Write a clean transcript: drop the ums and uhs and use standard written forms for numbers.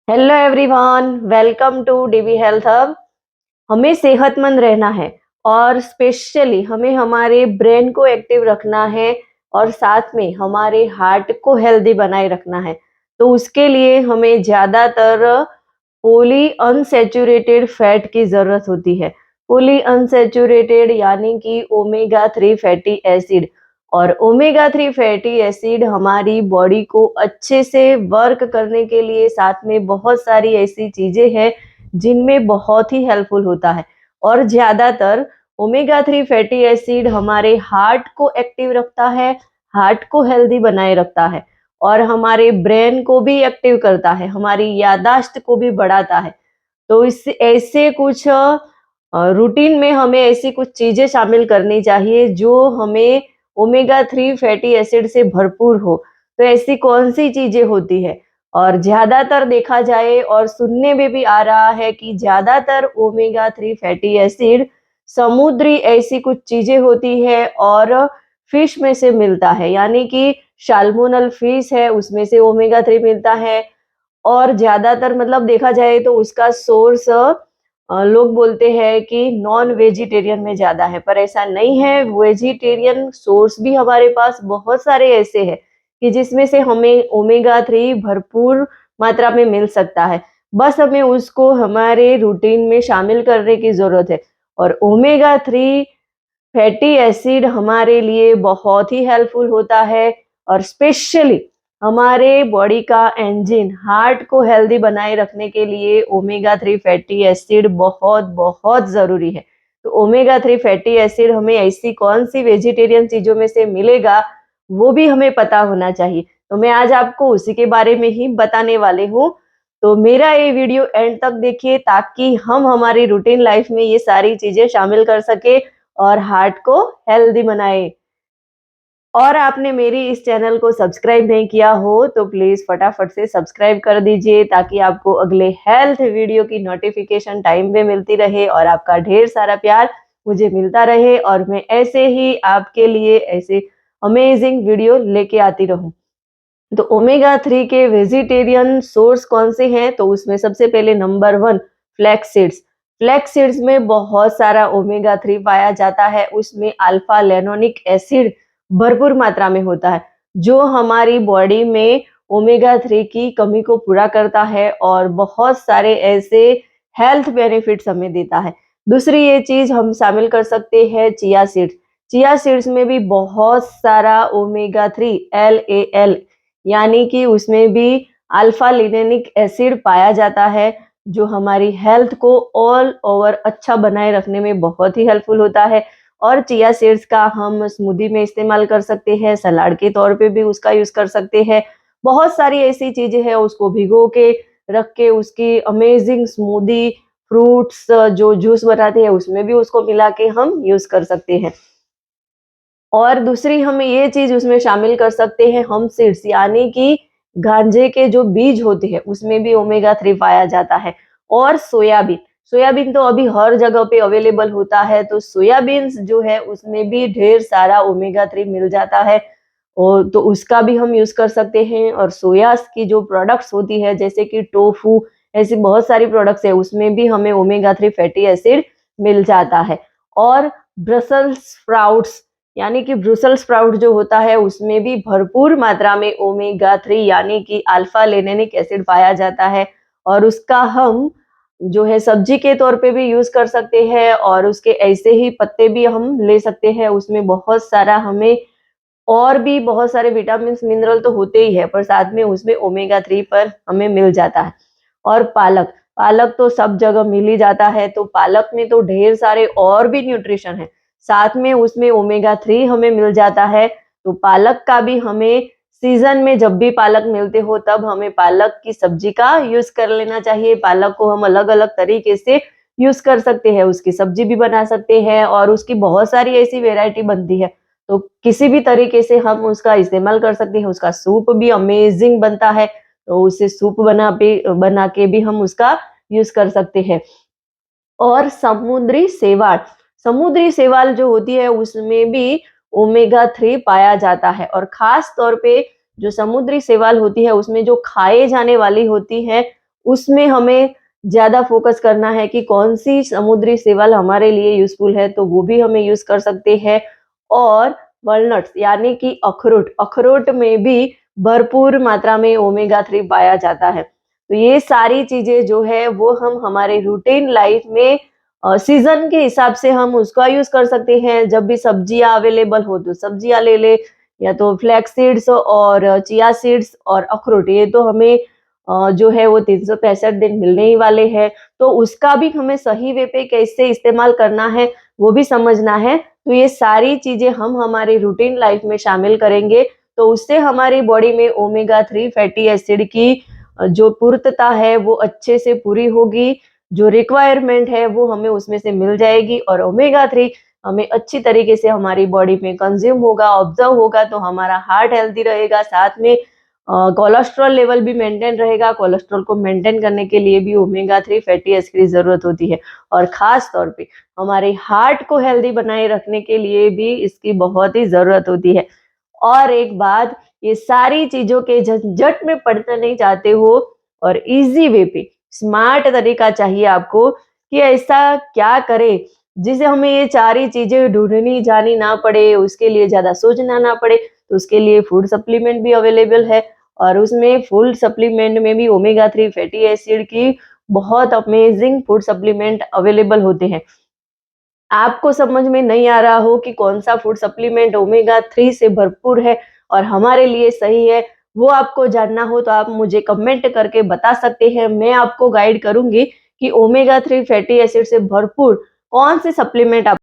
Hello everyone, welcome to DB health hub. हमें सेहतमंद रहना है और स्पेशली हमें हमारे ब्रेन को एक्टिव रखना है और साथ में हमारे हार्ट को हेल्दी बनाए रखना है। तो उसके लिए हमें ज़्यादातर पॉली अनसैचुरेटेड फैट की ज़रूरत होती है। पॉली अनसैचुरेटेड यानी कि ओमेगा 3 फैटी एसिड। और ओमेगा 3 फैटी एसिड हमारी बॉडी को अच्छे से वर्क करने के लिए साथ में बहुत सारी ऐसी चीज़ें हैं जिनमें बहुत ही हेल्पफुल होता है। और ज़्यादातर ओमेगा 3 फैटी एसिड हमारे हार्ट को एक्टिव रखता है, हार्ट को हेल्दी बनाए रखता है और हमारे ब्रेन को भी एक्टिव करता है, हमारी याददाश्त को भी बढ़ाता है। तो इस ऐसे कुछ रूटीन में हमें ऐसी कुछ चीज़ें शामिल करनी चाहिए जो हमें ओमेगा 3 फैटी एसिड से भरपूर हो। तो ऐसी कौन-सी चीज़ें होती है? और ज़्यादातर देखा जाए और सुनने में भी आ रहा है कि ज़्यादातर ओमेगा 3 फैटी एसिड समुद्री ऐसी कुछ चीज़ें होती है और फिश में से मिलता है, यानी कि साल्मोनल फिश है उसमें से ओमेगा 3 मिलता है। और ज़्यादातर मतलब देखा जाए तो उसका सोर्स लोग बोलते हैं कि नॉन वेजिटेरियन में ज़्यादा है, पर ऐसा नहीं है। वेजिटेरियन सोर्स भी हमारे पास बहुत सारे ऐसे हैं कि जिसमें से हमें ओमेगा 3 भरपूर मात्रा में मिल सकता है। बस हमें उसको हमारे रूटीन में शामिल करने की ज़रूरत है। और ओमेगा 3 फैटी एसिड हमारे लिए बहुत ही हेल्पफुल होता है और स्पेशली हमारे बॉडी का इंजन हार्ट को हेल्दी बनाए रखने के लिए ओमेगा 3 फैटी एसिड बहुत बहुत ज़रूरी है। तो ओमेगा 3 फैटी एसिड हमें ऐसी कौन सी वेजिटेरियन चीज़ों में से मिलेगा, वो भी हमें पता होना चाहिए। तो मैं आज आपको उसी के बारे में ही बताने वाली हूँ। तो मेरा ये वीडियो एंड तक देखिए ताकि हम हमारी रूटीन लाइफ में ये सारी चीज़ें शामिल कर सके और हार्ट को हेल्दी बनाए। और आपने मेरी इस चैनल को सब्सक्राइब नहीं किया हो तो प्लीज़ फटाफट से सब्सक्राइब कर दीजिए ताकि आपको अगले हेल्थ वीडियो की नोटिफिकेशन टाइम पे मिलती रहे और आपका ढेर सारा प्यार मुझे मिलता रहे और मैं ऐसे ही आपके लिए ऐसे अमेजिंग वीडियो लेके आती रहूँ। तो ओमेगा 3 के वेजिटेरियन सोर्स कौन से हैं? तो उसमें सबसे पहले number 1 flax seeds. Flax seeds में बहुत सारा ओमेगा 3 पाया जाता है। उसमें अल्फा लेनोनिक एसिड भरपूर मात्रा में होता है, जो हमारी बॉडी में ओमेगा 3 की कमी को पूरा करता है और बहुत सारे ऐसे हेल्थ बेनिफिट्स हमें देता है। दूसरी ये चीज़ हम शामिल कर सकते हैं चिया सीड्स। चिया सीड्स में भी बहुत सारा ओमेगा 3 LAL यानी कि उसमें भी अल्फा लिनोनिक एसिड पाया जाता है, जो हमारी हेल्थ को ऑल ओवर अच्छा बनाए रखने में बहुत ही हेल्पफुल होता है। और चिया सीड्स का हम स्मूदी में इस्तेमाल कर सकते हैं, सलाद के तौर पे भी उसका यूज़ कर सकते हैं। बहुत सारी ऐसी चीज़ें हैं, उसको भिगो के रख के उसकी अमेजिंग स्मूदी, फ्रूट्स जो जूस बनाते हैं उसमें भी उसको मिला के हम यूज़ कर सकते हैं। और दूसरी हम ये चीज़ उसमें शामिल कर सकते हैं हम सीड्स, यानी कि गांजे के जो बीज होते हैं उसमें भी ओमेगा 3 पाया जाता है। और सोयाबीन, सोयाबीन तो अभी हर जगह पे अवेलेबल होता है, तो सोयाबीन्स जो है उसमें भी ढेर सारा ओमेगा 3 मिल जाता है। और तो उसका भी हम यूज़ कर सकते हैं। और सोयास की जो प्रोडक्ट्स होती है जैसे कि टोफू, ऐसी बहुत सारी प्रोडक्ट्स है उसमें भी हमें ओमेगा 3 फैटी एसिड मिल जाता है। और ब्रसल्स स्प्राउट्स, यानी कि ब्रुसेल्स स्प्राउट जो होता है उसमें भी भरपूर मात्रा में ओमेगा 3 यानी कि अल्फा लेनिक एसिड पाया जाता है। और उसका हम जो है सब्जी के तौर पे भी यूज़ कर सकते हैं और उसके ऐसे ही पत्ते भी हम ले सकते हैं। उसमें बहुत सारा हमें और भी बहुत सारे विटामिन्स मिनरल तो होते ही है, पर साथ में उसमें ओमेगा 3 पर हमें मिल जाता है। और पालक, पालक तो सब जगह मिल ही जाता है, तो पालक में तो ढेर सारे और भी न्यूट्रिशन है, साथ में उसमें ओमेगा 3 हमें मिल जाता है। तो पालक का भी हमें सीजन में जब भी पालक मिलते हो तब हमें पालक की सब्जी का यूज़ कर लेना चाहिए। पालक को हम अलग-अलग तरीके से यूज़ कर सकते हैं, उसकी सब्जी भी बना सकते हैं और उसकी बहुत सारी ऐसी वैरायटी बनती है। तो किसी भी तरीके से हम उसका इस्तेमाल कर सकते हैं, उसका सूप भी अमेज़िंग बनता है, तो उसे सूप बना के भी हम उसका यूज़ कर सकते हैं। और समुद्री शैवाल जो होती है उसमें भी ओमेगा 3 पाया जाता है और ख़ास तौर पे जो समुद्री शैवाल होती है उसमें जो खाए जाने वाली होती है उसमें हमें ज़्यादा फोकस करना है कि कौन-सी समुद्री सेवाल हमारे लिए यूज़फुल है, तो वो भी हमें यूज़ कर सकते हैं। और वॉलनट्स यानी कि अखरोट, अखरोट में भी भरपूर मात्रा में ओमेगा 3 पाया जाता है। तो ये सारी चीज़ें जो है वो हम हमारे रूटीन लाइफ में सीज़न के हिसाब से हम उसका यूज़ कर सकते हैं। जब भी सब्जियाँ अवेलेबल हो तो सब्जियाँ ले लें, या तो फ्लैक्स सीड्स और चिया सीड्स और अखरोट, ये तो हमें जो है वो 365 दिन मिलने ही वाले हैं। तो उसका भी हमें सही वे पे कैसे इस्तेमाल करना है, वो भी समझना है। तो ये सारी चीज़ें हम हमारी रूटीन लाइफ में शामिल करेंगे, तो उससे हमारी बॉडी में ओमेगा 3 फैटी एसिड की जो पूर्तता है वो अच्छे से पूरी होगी, जो रिक्वायरमेंट है वो हमें उसमें से मिल जाएगी, और ओमेगा 3 हमें अच्छी तरीके से हमारी बॉडी में कंज़्यूम होगा, ऑब्ज़र्व होगा, तो हमारा हार्ट हेल्दी रहेगा, साथ में कोलेस्ट्रॉल लेवल भी मेंटेन रहेगा। कोलेस्ट्रॉल को मेंटेन करने के लिए भी ओमेगा 3 फैटी एसिड की ज़रूरत होती है, और ख़ास तौर पे हमारे हार्ट को हेल्दी बनाए रखने के लिए भी इसकी बहुत ही ज़रूरत होती है। और एक बात, ये सारी चीज़ों के झंझट में पड़ना नहीं चाहते हो और ईज़ी वे पे स्मार्ट तरीका चाहिए आपको कि ऐसा क्या करें जिससे हमें ये सारी चीज़ें ढूँढनी जानी ना पड़े, उसके लिए ज़्यादा सोचना ना पड़े। तो उसके लिए फूड सप्लीमेंट भी अवेलेबल है, और उसमें फूड सप्लीमेंट में भी ओमेगा 3 फैटी एसिड की बहुत अमेजिंग फूड सप्लीमेंट अवेलेबल होते हैं। आपको समझ में नहीं आ रहा हो कि कौन-सा फूड सप्लीमेंट ओमेगा 3 से भरपूर है और हमारे लिए सही है, वो आपको जानना हो तो आप मुझे कमेंट करके बता सकते हैं। मैं आपको गाइड करूँगी कि ओमेगा 3 फैटी एसिड से भरपूर कौन-से सप्लीमेंट आप